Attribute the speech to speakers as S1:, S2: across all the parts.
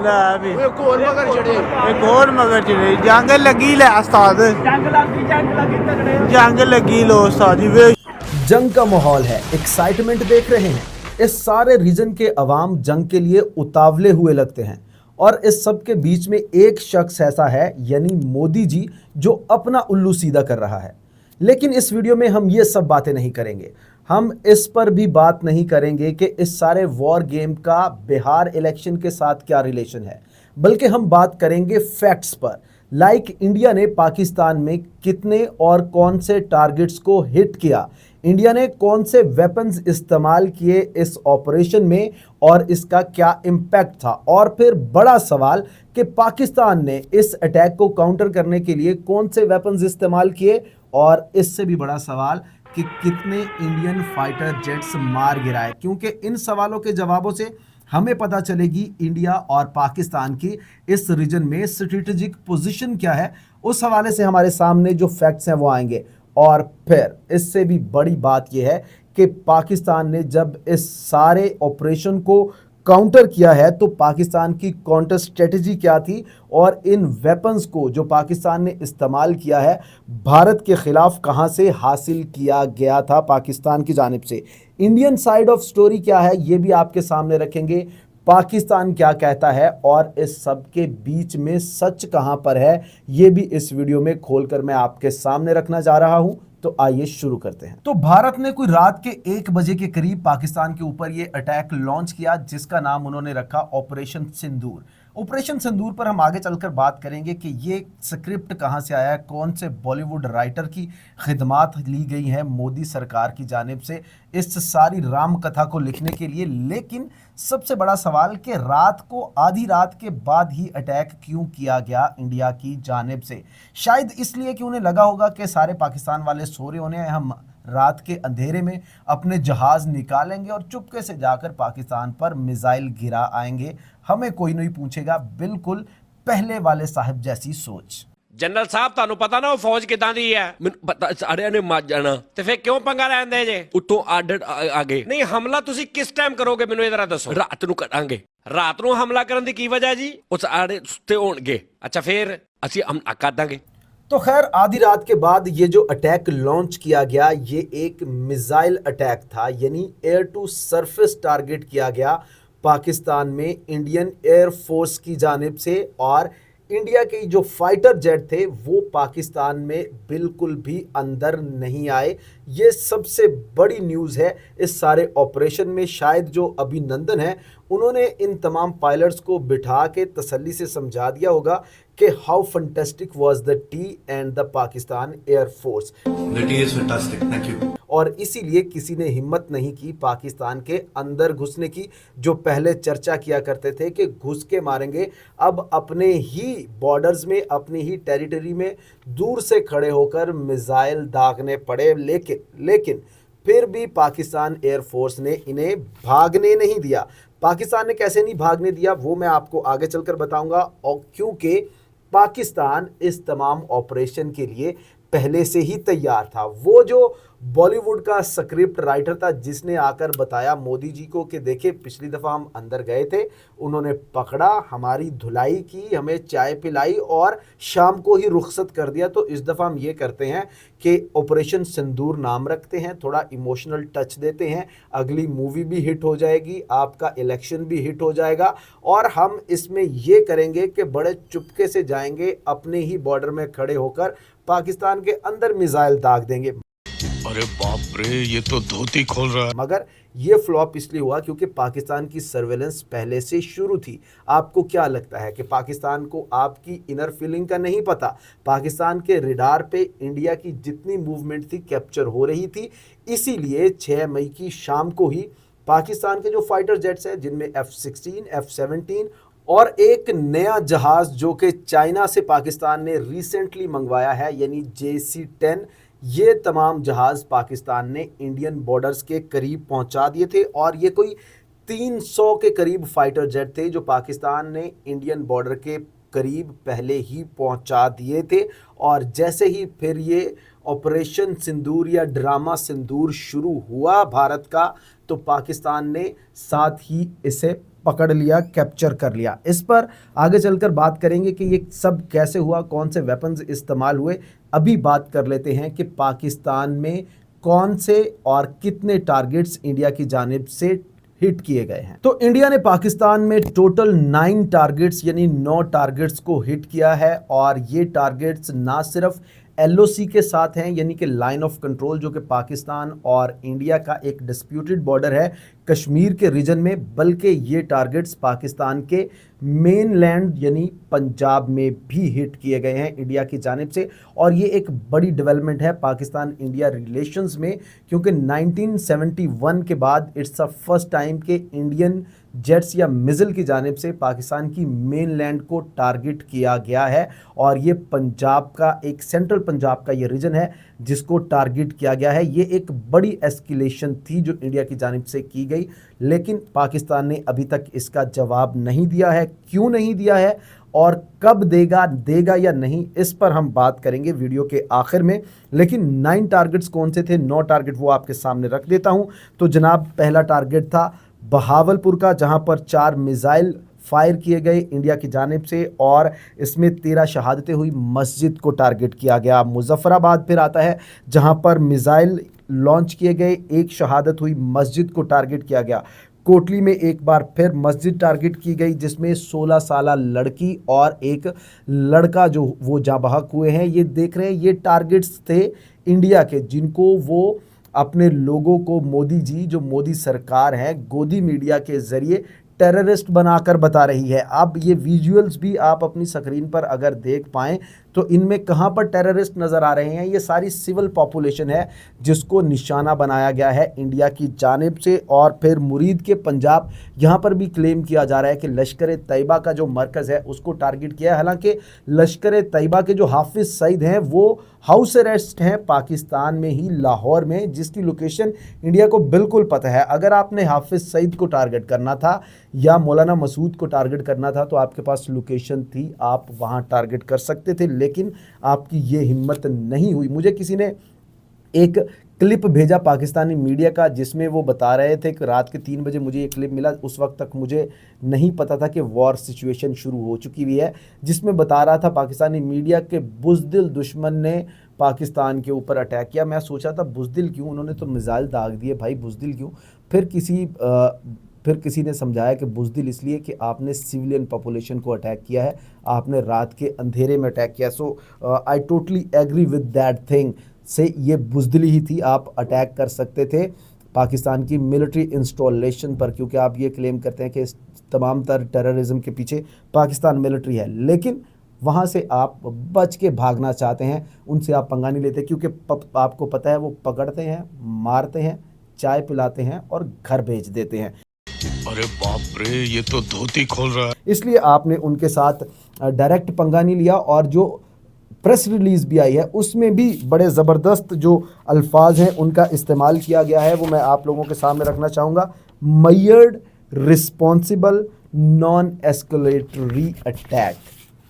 S1: ਲੈ ਵੀ
S2: एक और मगर चढ़े।
S1: एक और मगर चले जंग लगी ले उस्ताद
S3: जंग लगी तगड़े।
S1: जंग लगी लो उस्ताद जी वे
S4: जंग का माहौल है, एक्साइटमेंट देख रहे हैं। इस सारे रीजन के अवाम जंग के लिए उतावले हुए लगते हैं और इस सब के बीच में एक शख्स ऐसा है यानी मोदी जी जो अपना उल्लू सीधा कर रहा है। लेकिन इस वीडियो में हम ये सब बातें नहीं करेंगे। हम इस पर भी बात नहीं करेंगे कि इस सारे वॉर गेम का बिहार इलेक्शन के साथ क्या रिलेशन है, बल्कि हम बात करेंगे फैक्ट्स पर। लाइक इंडिया ने पाकिस्तान में कितने और कौन से टारगेट्स को हिट किया, इंडिया ने कौन से वेपन्स इस्तेमाल किए इस ऑपरेशन में और इसका क्या इम्पैक्ट था, और फिर बड़ा सवाल कि पाकिस्तान ने इस अटैक को काउंटर करने के लिए कौन से वेपन्स इस्तेमाल किए, और इससे भी बड़ा सवाल कि कितने इंडियन फाइटर जेट्स मार गिराए। क्योंकि इन सवालों के जवाबों से हमें पता चलेगी इंडिया और पाकिस्तान की इस रीजन में स्ट्रेटेजिक पोजीशन क्या है। उस हवाले से हमारे सामने जो फैक्ट्स हैं वो आएंगे। और फिर इससे भी बड़ी बात यह है कि पाकिस्तान ने जब इस सारे ऑपरेशन को काउंटर किया है तो पाकिस्तान की काउंटर स्ट्रेटजी क्या थी, और इन वेपन्स को जो पाकिस्तान ने इस्तेमाल किया है भारत के खिलाफ कहां से हासिल किया गया था पाकिस्तान की जानिब से। इंडियन साइड ऑफ स्टोरी क्या है ये भी आपके सामने रखेंगे, पाकिस्तान क्या कहता है और इस सब के बीच में सच कहां पर है ये भी इस वीडियो में खोलकर मैं आपके सामने रखना जा रहा हूं। तो आइए शुरू करते हैं। तो भारत ने कोई रात के 1 बजे के करीब पाकिस्तान के ऊपर ये अटैक लॉन्च किया जिसका नाम उन्होंने रखा ऑपरेशन सिंदूर। ऑपरेशन सिंदूर पर हम आगे चलकर बात करेंगे कि ये स्क्रिप्ट कहां से आया है, कौन से बॉलीवुड राइटर की खिदमात ली गई है मोदी सरकार की जानिब से इस सारी राम कथा को लिखने के लिए। लेकिन सबसे बड़ा सवाल कि रात को आधी रात के बाद ही अटैक क्यों किया गया इंडिया की जानिब से। शायद इसलिए कि उन्हें लगा होगा कि सारे पाकिस्तान वाले सो रहे होने, हम रात के अंधेरे में अपने जहाज निकालेंगे और चुपके से जाकर पाकिस्तान पर मिसाइल गिरा आएंगे, हमें कोई नहीं पूछेगा। बिल्कुल पहले वाले साहब जैसी सोच।
S5: जनरल साहब ਤੁਹਾਨੂੰ ਪਤਾ ਨਾ ਉਹ ਫੌਜ ਕਿਦਾਂ ਦੀ ਹੈ? ਮੈਨੂੰ ਪਤਾ, ਸਾਰਿਆਂ ਨੇ ਮਰ ਜਾਣਾ। ਤੇ ਫੇਰ ਕਿਉਂ ਪੰਗਾ ਲੈਂਦੇ ਜੇ? ਉੱਤੋਂ ਆਰਡਰ ਆ ਗਏ। ਨਹੀਂ, ਹਮਲਾ ਤੁਸੀਂ ਕਿਸ ਟਾਈਮ ਕਰੋਗੇ ਮੈਨੂੰ ਇਹ ਜ਼ਰਾ ਦੱਸੋ। ਰਾਤ ਨੂੰ ਕਰਾਂਗੇ। ਰਾਤ ਨੂੰ ਹਮਲਾ ਕਰਨ ਦੀ ਕੀ ਵਜ੍ਹਾ ਜੀ? ਉਹ ਸਾਰੇ ਸੁੱਤੇ ਹੋਣਗੇ। ਅੱਛਾ, ਫੇਰ ਅਸੀਂ ਹਮਲਾ ਕਰ ਦਾਂਗੇ।
S4: तो खैर आधी रात के बाद ये जो अटैक लॉन्च किया गया ये एक मिसाइल अटैक था, यानी एयर टू सरफेस टारगेट किया गया पाकिस्तान में इंडियन एयर फोर्स की जानिब से। और इंडिया के जो फाइटर जेट थे वो पाकिस्तान में बिल्कुल भी अंदर नहीं आए। ये सबसे बड़ी न्यूज़ है इस सारे ऑपरेशन में। शायद जो अभिनंदन है उन्होंने इन तमाम पायलट्स को बिठा के तसल्ली से समझा दिया होगा कि how fantastic was the T and the Pakistan air force.
S6: The tea is fantastic, thank you.
S4: और इसीलिए किसी ने हिम्मत नहीं की पाकिस्तान के अंदर घुसने की, जो पहले चर्चा किया करते थे कि घुस के मारेंगे। अब अपने ही बॉर्डर्स में, अपनी ही टेरिटरी में दूर से खड़े होकर मिसाइल दागने पड़े। लेकिन फिर भी पाकिस्तान एयरफोर्स ने इन्हें भागने नहीं दिया। पाकिस्तान ने कैसे नहीं भागने दिया वो मैं आपको आगे चलकर बताऊंगा। और क्योंकि पाकिस्तान इस तमाम ऑपरेशन के लिए पहले से ही तैयार था। वो जो बॉलीवुड का स्क्रिप्ट राइटर था जिसने आकर बताया मोदी जी को कि देखिए पिछली दफ़ा हम अंदर गए थे, उन्होंने पकड़ा, हमारी धुलाई की, हमें चाय पिलाई और शाम को ही रुखसत कर दिया। तो इस दफ़ा हम ये करते हैं कि ऑपरेशन सिंदूर नाम रखते हैं, थोड़ा इमोशनल टच देते हैं, अगली मूवी भी हिट हो जाएगी, आपका इलेक्शन भी हिट हो जाएगा, और हम इसमें ये करेंगे कि बड़े चुपके से जाएंगे, अपने ही बॉर्डर में खड़े होकर पाकिस्तान के अंदर मिसाइल दाग देंगे।
S6: अरे बाप रे, ये तो धोती खोल रहा है।
S4: मगर ये फ्लॉप इसलिए हुआ क्योंकि पाकिस्तान की सर्वेलेंस पहले से शुरू थी। आपको क्या लगता है कि पाकिस्तान को आपकी इनर फीलिंग का नहीं पता? पाकिस्तान के रडार पे इंडिया की जितनी मूवमेंट थी कैप्चर हो रही थी। इसीलिए 6 मई की शाम को ही पाकिस्तान के जो फाइटर जेट्स हैं जिनमें F-16, F-17 और एक नया जहाज जो कि चाइना से पाकिस्तान ने रिसेंटली मंगवाया है यानी JC-10, ये तमाम जहाज़ पाकिस्तान ने इंडियन बॉर्डर्स के करीब पहुंचा दिए थे। और ये कोई 300 के करीब फाइटर जेट थे जो पाकिस्तान ने इंडियन बॉर्डर के करीब पहले ही पहुंचा दिए थे। और जैसे ही फिर ये ऑपरेशन सिंदूर या ड्रामा सिंदूर शुरू हुआ भारत का, तो पाकिस्तान ने साथ ही इसे पकड़ लिया, कैप्चर कर लिया। इस पर आगे चलकर बात करेंगे कि ये सब कैसे हुआ, कौन से वेपन्स इस्तेमाल हुए। अभी बात कर लेते हैं कि पाकिस्तान में कौन से और कितने टारगेट्स इंडिया की जानिब से हिट किए गए हैं। तो इंडिया ने पाकिस्तान में टोटल 9 टारगेट्स यानी 9 टारगेट्स को हिट किया है, और ये टारगेट्स ना सिर्फ LOC के साथ हैं यानी कि लाइन ऑफ कंट्रोल, जो कि पाकिस्तान और इंडिया का एक डिस्प्यूटेड बॉर्डर है कश्मीर के रीजन में, बल्कि ये टारगेट्स पाकिस्तान के मेन लैंड यानी पंजाब में भी हिट किए गए हैं इंडिया की जानिब से। और ये एक बड़ी डेवलपमेंट है पाकिस्तान इंडिया रिलेशंस में, क्योंकि 1971 के बाद इट्स द फर्स्ट टाइम कि इंडियन जेट्स या मिज़िल की जानिब से पाकिस्तान की मेन लैंड को टारगेट किया गया है। और ये पंजाब का एक सेंट्रल पंजाब का ये रीजन है जिसको टारगेट किया गया है। ये एक बड़ी एस्केलेशन थी जो इंडिया की जानिब से की गई, लेकिन पाकिस्तान ने अभी तक इसका जवाब नहीं दिया है। क्यों नहीं दिया है और कब देगा या नहीं, इस पर हम बात करेंगे वीडियो के आखिर में। लेकिन 9 टारगेट्स कौन से थे, 9 टारगेट वो आपके सामने रख देता हूं। तो जनाब, पहला टारगेट था बहावलपुर का, जहां पर 4 मिसाइल फायर किए गए इंडिया की जानिब से, और इसमें 13 शहादतें हुई। मस्जिद को टारगेट किया गया। मुजफ्फराबाद फिर आता है जहां पर मिसाइल लॉन्च किए गए, 1 शहादत हुई, मस्जिद को टारगेट किया गया। कोटली में एक बार फिर मस्जिद टारगेट की गई जिसमें 16 साल लड़की और एक लड़का जो वो जाँ बहक हुए हैं। ये देख रहे हैं, ये टारगेट्स थे इंडिया के जिनको वो अपने लोगों को मोदी जी, जो मोदी सरकार है, गोदी मीडिया के ज़रिए टेररिस्ट बनाकर बता रही है। अब ये विजुअल्स भी आप अपनी स्क्रीन पर अगर देख पाएँ तो इनमें कहाँ पर टेररिस्ट नज़र आ रहे हैं, ये सारी सिविल पॉपुलेशन है जिसको निशाना बनाया गया है इंडिया की जानिब से। और फिर मुरीद के पंजाब, यहाँ पर भी क्लेम किया जा रहा है कि लश्कर तैयबा का जो मरकज़ है उसको टारगेट किया है। हालांकि लश्कर तैयबा के जो हाफिज़ सईद हैं वो हाउस अरेस्ट हैं पाकिस्तान में ही, लाहौर में, जिसकी लोकेशन इंडिया को बिल्कुल पता है। अगर आपने हाफिज़ सईद को टारगेट करना था या मौलाना मसूद को टारगेट करना था तो आपके पास लोकेशन थी, आप वहाँ टारगेट कर सकते थे, लेकिन आपकी ये हिम्मत नहीं हुई। मुझे किसी ने एक क्लिप भेजा पाकिस्तानी मीडिया का जिसमें वो बता रहे थे कि रात के 3 बजे मुझे ये क्लिप मिला, उस वक्त तक मुझे नहीं पता था कि वॉर सिचुएशन शुरू हो चुकी हुई है, जिसमें बता रहा था पाकिस्तानी मीडिया के बुज़दिल दुश्मन ने पाकिस्तान के ऊपर अटैक किया। मैं सोचा था बुज़दिल क्यों, उन्होंने तो मिसाइल दाग दिए भाई, बुज़दिल क्यों। फिर किसी ने समझाया कि बुज़दिल इसलिए कि आपने सिविलियन पॉपुलेशन को अटैक किया है, आपने रात के अंधेरे में अटैक किया। So I totally agree with that thing, से ये बुज़दिली ही थी, आप अटैक कर सकते थे पाकिस्तान की मिलिट्री इंस्टॉलेशन पर, क्योंकि आप ये क्लेम करते हैं कि इस तमाम तर टेररिज्म के पीछे पाकिस्तान मिलिट्री है, लेकिन वहाँ से आप बच के भागना चाहते हैं, उनसे आप पंगा नहीं लेते, क्योंकि आपको पता है वो पकड़ते हैं, मारते हैं, चाय पिलाते हैं और घर भेज देते हैं।
S6: अरे बाप रे, ये तो धोती खोल रहा है।
S4: इसलिए आपने उनके साथ डायरेक्ट पंगा नहीं लिया। और जो प्रेस रिलीज़ भी आई है उसमें भी बड़े ज़बरदस्त जो अल्फाज हैं उनका इस्तेमाल किया गया है, वो मैं आप लोगों के सामने रखना चाहूँगा। मयर्ड रिस्पॉन्सिबल नॉन एस्केलेटरी अटैक।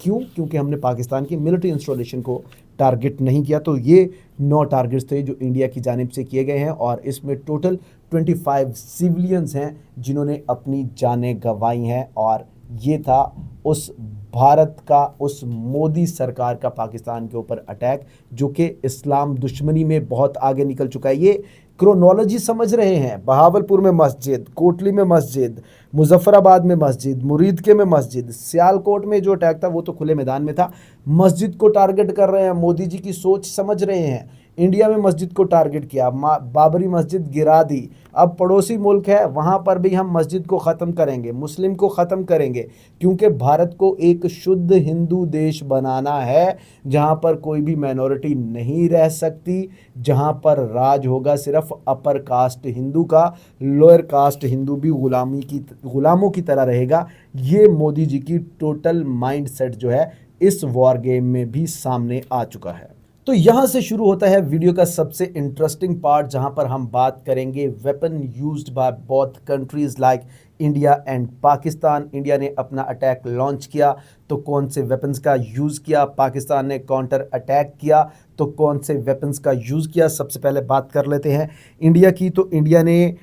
S4: क्यों? क्योंकि हमने पाकिस्तान की मिलिट्री इंस्टॉलेशन को टारगेट नहीं किया। तो ये 9 टारगेट्स थे जो इंडिया की जानिब से किए गए हैं, और इसमें टोटल 25 सिविलियंस हैं जिन्होंने अपनी जानें गंवाई हैं। और ये था उस भारत का, उस मोदी सरकार का पाकिस्तान के ऊपर अटैक, जो कि इस्लाम दुश्मनी में बहुत आगे निकल चुका है। ये क्रोनोलॉजी समझ रहे हैं, बहावलपुर में मस्जिद, कोटली में मस्जिद, मुजफ्फराबाद में मस्जिद, मुरीदके में मस्जिद, सियालकोट में जो अटैक था वो तो खुले मैदान में था, मस्जिद को टारगेट कर रहे हैं। मोदी जी की सोच समझ रहे हैं। इंडिया में मस्जिद को टारगेट किया, बाबरी मस्जिद गिरा दी। अब पड़ोसी मुल्क है वहाँ पर भी हम मस्जिद को ख़त्म करेंगे, मुस्लिम को ख़त्म करेंगे, क्योंकि भारत को एक शुद्ध हिंदू देश बनाना है जहाँ पर कोई भी माइनॉरिटी नहीं रह सकती, जहाँ पर राज होगा सिर्फ अपर कास्ट हिंदू का, लोअर कास्ट हिंदू भी गुलामों की तरह रहेगा। ये मोदी जी की टोटल माइंडसेट जो है इस वॉर गेम में भी सामने आ चुका है। तो यहाँ से शुरू होता है वीडियो का सबसे इंटरेस्टिंग पार्ट, जहाँ पर हम बात करेंगे weapon used by both countries like India and Pakistan. India ने अपना अटैक लॉन्च किया तो कौन से वेपन्स का यूज़ किया, पाकिस्तान ने काउंटर अटैक किया तो कौन से वेपन्स का यूज़ किया। सबसे पहले बात कर लेते हैं इंडिया की। तो इंडिया ने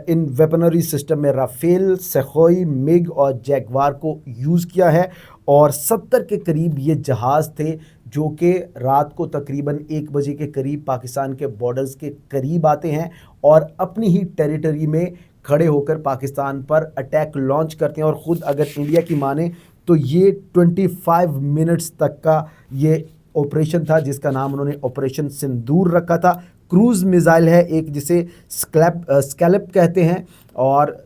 S4: इन वेपनरी सिस्टम में राफेल, सखोई, मिग और जैगवार को यूज़ किया है और 70 के करीब ये जहाज़ थे जो कि रात को तकरीबन 1 बजे के करीब पाकिस्तान के बॉर्डर्स के करीब आते हैं और अपनी ही टेरिटरी में खड़े होकर पाकिस्तान पर अटैक लॉन्च करते हैं। और ख़ुद अगर इंडिया की माने तो ये 25 मिनट्स तक का ये ऑपरेशन था जिसका नाम उन्होंने ऑपरेशन सिंदूर रखा था। क्रूज़ मिसाइल है एक, जिसे स्कैलप कहते हैं और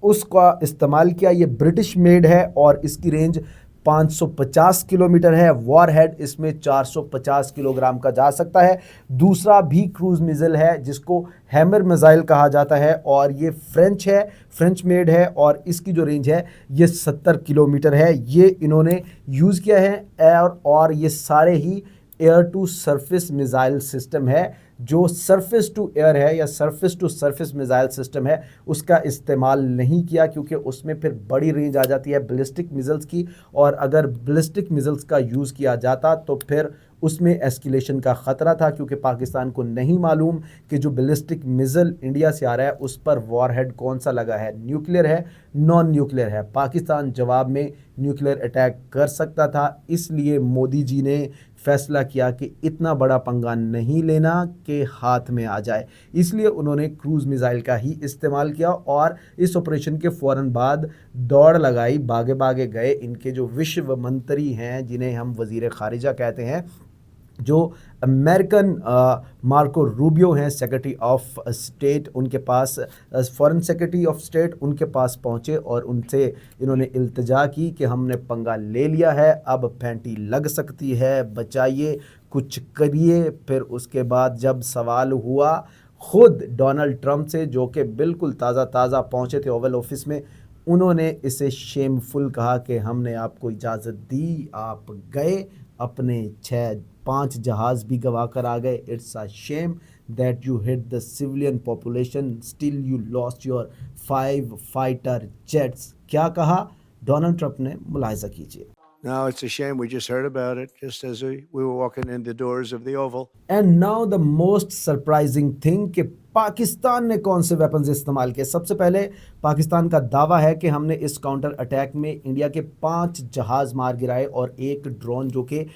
S4: उसका इस्तेमाल किया। ये ब्रिटिश मेड है और इसकी रेंज 550 किलोमीटर है। वॉरहेड इसमें 450 किलोग्राम का जा सकता है। दूसरा भी क्रूज़ मिसाइल है जिसको हैमर मिसाइल कहा जाता है और ये फ्रेंच मेड है और इसकी जो रेंज है ये 70 किलोमीटर है। ये इन्होंने यूज़ किया है और ये सारे ही air to surface missile system है। जो सरफेस टू एयर है या surface to surface missile system है उसका इस्तेमाल नहीं किया क्योंकि उसमें फिर बड़ी रेंज आ जाती है बैलिस्टिक मिसाइल्स की, और अगर बैलिस्टिक मिसाइल्स का यूज़ किया जाता तो फिर उसमें एस्केलेशन का ख़तरा था क्योंकि पाकिस्तान को नहीं मालूम कि जो बैलिस्टिक मिसाइल इंडिया से आ रहा है उस पर वॉरहेड कौन सा लगा है, न्यूक्लियर है, नॉन न्यूक्लियर है। पाकिस्तान जवाब में न्यूक्लियर अटैक कर सकता था। इसलिए मोदी जी ने फैसला किया कि इतना बड़ा पंगा नहीं लेना कि हाथ में आ जाए, इसलिए उन्होंने क्रूज़ मिसाइल का ही इस्तेमाल किया और इस ऑपरेशन के फ़ौरन बाद दौड़ लगाई, भागे भागे गए इनके जो विश्व मंत्री हैं जिन्हें हम वज़ीर ख़ारिजा कहते हैं, जो अमेरिकन मार्को रूबियो हैं सेक्रेटरी ऑफ स्टेट, उनके पास फॉरेन सेक्रेटरी ऑफ स्टेट उनके पास पहुंचे और उनसे इन्होंने इल्तिजा की कि हमने पंगा ले लिया है, अब फैंटी लग सकती है, बचाइए, कुछ करिए। फिर उसके बाद जब सवाल हुआ ख़ुद डोनाल्ड ट्रंप से जो कि बिल्कुल ताज़ा पहुंचे थे ओवल ऑफिस में, उन्होंने इसे शेमफुल कहा कि हमने आपको इजाज़त दी, आप गए, अपने 5 जहाज़ भी गवा कर आ गए। It's a shame that you hit the civilian population, still you lost your 5 fighter jets. क्या कहा डोनाल्ड ट्रंप ने, मुलाहिजा कीजिए।
S2: No, it's a shame. We just heard about it just as we were walking in the doors of the Oval.
S4: And now the most surprising thing कि पाकिस्तान ने कौन से weapons इस्तेमाल किए। सबसे पहले पाकिस्तान का दावा है कि हमने इस काउंटर अटैक में इंडिया के 5 जहाज़ मार गिराए और 1 ड्रोन जो कि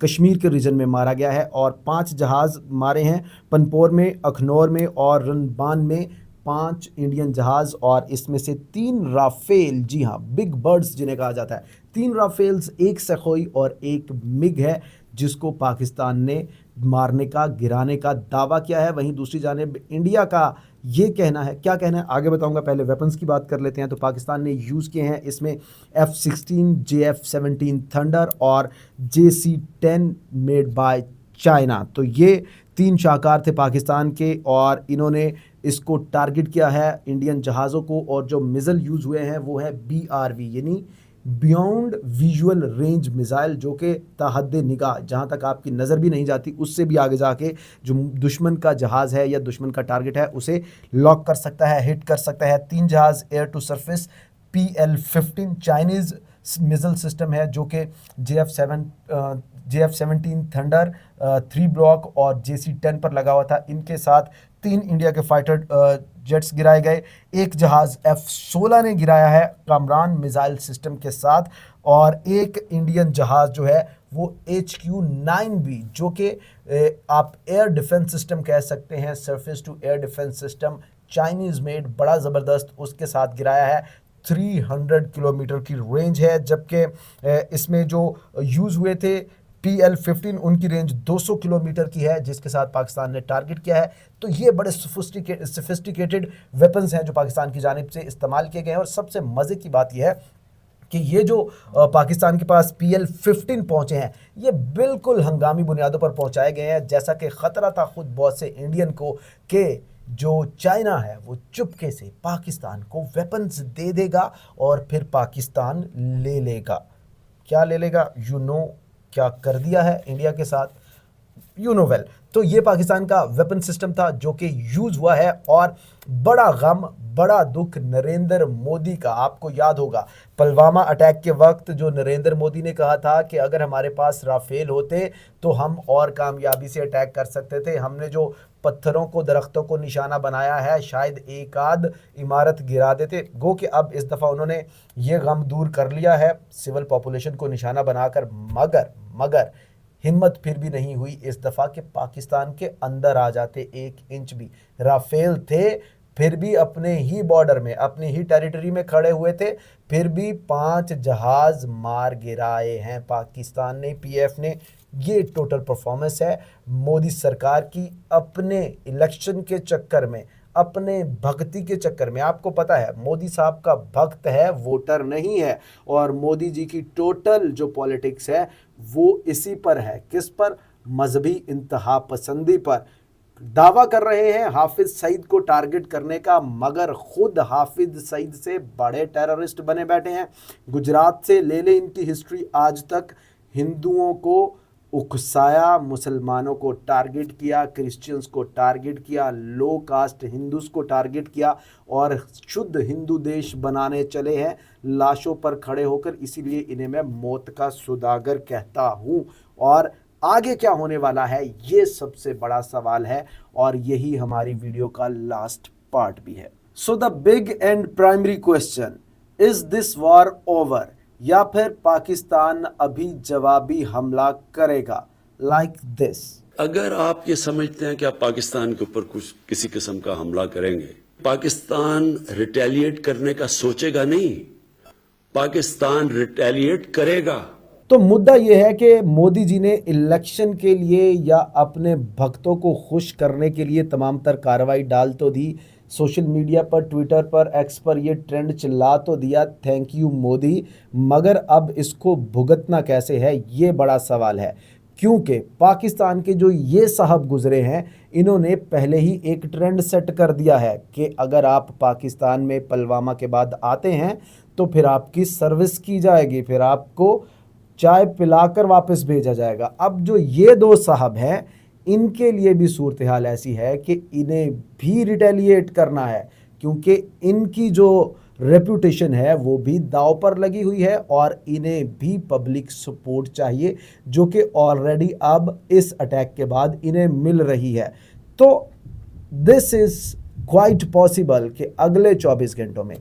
S4: कश्मीर के रीजन में मारा गया है, और 5 जहाज़ मारे हैं पनपोर में, अखनौर में और रनबान में 5 इंडियन जहाज़, और इसमें से 3 राफेल, जी हाँ बिग बर्ड्स जिन्हें कहा जाता है, 3 राफेल्स, 1 सखोई और 1 मिग है जिसको पाकिस्तान ने मारने का, गिराने का दावा किया है। वहीं दूसरी जानिब इंडिया का ये कहना है, क्या कहना है आगे बताऊंगा, पहले वेपन्स की बात कर लेते हैं। तो पाकिस्तान ने यूज़ किए हैं इसमें F-16, JF-17 थंडर और JC-10 मेड बाय चाइना। तो ये 3 शाहकार थे पाकिस्तान के और इन्होंने इसको टारगेट किया है इंडियन जहाज़ों को, और जो मिसाइल यूज़ हुए हैं वो है BRV यानी बियॉन्ड विजुअल रेंज मिसाइल, जो कि ताहद निगाह, जहाँ तक आपकी नज़र भी नहीं जाती उससे भी आगे जाके जो दुश्मन का जहाज़ है या दुश्मन का टारगेट है उसे लॉक कर सकता है, हिट कर सकता है। 3 जहाज़ air to surface PL-15 Chinese missile system है जो कि JF-17 थंडर 3 ब्लॉक और JC-10 पर लगा हुआ था। इनके साथ 3 इंडिया के फाइटर जेट्स गिराए गए, 1 जहाज़ F-16 ने गिराया है कामरान मिसाइल सिस्टम के साथ, और 1 इंडियन जहाज़ जो है वो HQ-9B जो कि आप एयर डिफेंस सिस्टम कह सकते हैं, surface to air defence system, Chinese made, बड़ा ज़बरदस्त, उसके साथ गिराया है। 300 किलोमीटर की रेंज है, जबकि इसमें जो यूज़ हुए थे PL-15 उनकी रेंज 200 किलोमीटर की है जिसके साथ पाकिस्तान ने टारगेट किया है। तो ये बड़े सोफिस्टिकेटेड वेपन्स हैं जो पाकिस्तान की जानिब से इस्तेमाल किए गए हैं। और सबसे मज़े की बात यह है कि ये जो पाकिस्तान के पास PL-15 पहुँचे हैं ये बिल्कुल हंगामी बुनियादों पर पहुँचाए गए हैं, जैसा कि ख़तरा था खुद बहुत से इंडियन को कि जो चाइना है वो चुपके से पाकिस्तान को वेपन्स दे देगा और फिर पाकिस्तान ले लेगा। क्या ले लेगा, क्या कर दिया है इंडिया के साथ। You know well. तो ये पाकिस्तान का वेपन सिस्टम था जो कि यूज हुआ है, और बड़ा गम, बड़ा दुख नरेंद्र मोदी का। आपको याद होगा पुलवामा अटैक के वक्त जो नरेंद्र मोदी ने कहा था कि अगर हमारे पास राफेल होते तो हम और कामयाबी से अटैक कर सकते थे। हमने जो पत्थरों को, दरख्तों को निशाना बनाया है, शायद एक आध इमारत गिरा देते। गो कि अब इस दफ़ा उन्होंने ये गम दूर कर लिया है सिविल पॉपुलेशन को निशाना बनाकर, मगर हिम्मत फिर भी नहीं हुई इस दफ़ा कि पाकिस्तान के अंदर आ जाते। 1 इंच भी राफेल थे, फिर भी अपने ही बॉर्डर में, अपनी ही टेरिटरी में खड़े हुए थे, फिर भी 5 जहाज मार गिराए हैं पाकिस्तान ने, पीएफ ने। ये टोटल परफॉर्मेंस है मोदी सरकार की अपने इलेक्शन के चक्कर में, अपने भक्ति के चक्कर में। आपको पता है मोदी साहब का भक्त है, वोटर नहीं है, और मोदी जी की टोटल जो पॉलिटिक्स है वो इसी पर है। किस पर? मजहबी इंतहा पसंदी पर। दावा कर रहे हैं हाफिज सईद को टारगेट करने का, मगर खुद हाफिज सईद से बड़े टेररिस्ट बने बैठे हैं। गुजरात से ले ले इनकी हिस्ट्री, आज तक हिंदुओं को उकसाया, मुसलमानों को टारगेट किया, क्रिश्चियंस को टारगेट किया, लो कास्ट हिंदूस को टारगेट किया, और शुद्ध हिंदू देश बनाने चले हैं लाशों पर खड़े होकर। इसीलिए इन्हें मैं मौत का सौदागर कहता हूँ। और आगे क्या होने वाला है ये सबसे बड़ा सवाल है, और यही हमारी वीडियो का लास्ट पार्ट भी है। So the big and primary question, is this war over, या फिर पाकिस्तान अभी जवाबी हमला करेगा लाइक दिस?
S7: अगर आप ये समझते हैं कि आप पाकिस्तान के ऊपर कुछ किसी किस्म का हमला करेंगे, पाकिस्तान रिटेलिएट करने का सोचेगा नहीं, पाकिस्तान रिटेलिएट करेगा।
S4: तो मुद्दा यह है कि मोदी जी ने इलेक्शन के लिए या अपने भक्तों को खुश करने के लिए तमाम तर कार्रवाई डाल तो दी, सोशल मीडिया पर, ट्विटर पर, एक्स पर ये ट्रेंड चिल्ला तो दिया, थैंक यू मोदी, मगर अब इसको भुगतना कैसे है ये बड़ा सवाल है। क्योंकि पाकिस्तान के जो ये साहब गुजरे हैं, इन्होंने पहले ही एक ट्रेंड सेट कर दिया है कि अगर आप पाकिस्तान में पुलवामा के बाद आते हैं तो फिर आपकी सर्विस की जाएगी, फिर आपको चाय पिलाकर वापस भेजा जाएगा। अब जो ये 2 साहब हैं, इनके लिए भी सूरत हाल ऐसी है कि इन्हें भी रिटेलिएट करना है, क्योंकि इनकी जो रेपुटेशन है वो भी दांव पर लगी हुई है, और इन्हें भी पब्लिक सपोर्ट चाहिए, जो कि ऑलरेडी अब इस अटैक के बाद इन्हें मिल रही है। तो दिस इज़ क्वाइट पॉसिबल कि अगले 24 घंटों में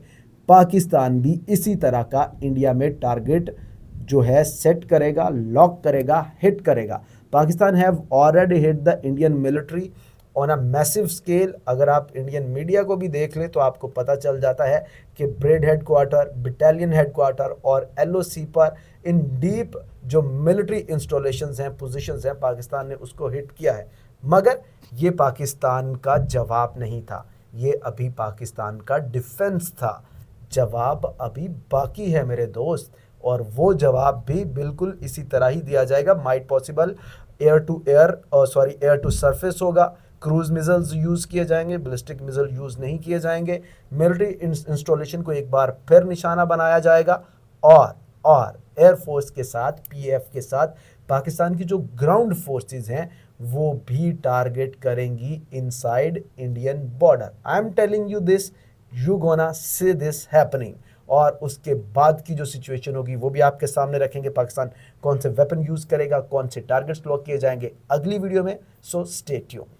S4: पाकिस्तान भी इसी तरह का इंडिया में टारगेट जो है सेट करेगा, लॉक करेगा, हिट करेगा। Pakistan have already hit the Indian military on a massive scale. अगर आप इंडियन मीडिया को भी देख लें तो आपको पता चल जाता है कि ब्रेड हेडक्वार्टर, बटालियन हेडक्वार्टर और LOC पर इन डीप जो मिलिट्री इंस्टॉलेशंस हैं, पोजीशंस हैं, पाकिस्तान ने उसको हिट किया है। मगर ये पाकिस्तान का जवाब नहीं था, ये अभी पाकिस्तान का डिफेंस था। जवाब अभी बाकी है मेरे दोस्त, और वो जवाब भी बिल्कुल इसी तरह ही दिया जाएगा। Might possible air to surface होगा, क्रूज मिसाइल्स यूज़ किए जाएंगे, बैलिस्टिक मिसाइल यूज़ नहीं किए जाएंगे, मिलिट्री इंस्टॉलेशन को एक बार फिर निशाना बनाया जाएगा, और एयरफोर्स के साथ, PF के साथ पाकिस्तान की जो ग्राउंड फोर्सेस हैं वो भी टारगेट करेंगी inside Indian border. I am telling you this, you gonna see this happening. और उसके बाद की जो सिचुएशन होगी वो भी आपके सामने रखेंगे। पाकिस्तान कौन से वेपन यूज़ करेगा, कौन से टारगेट्स लॉक किए जाएंगे अगली वीडियो में। So stay tuned.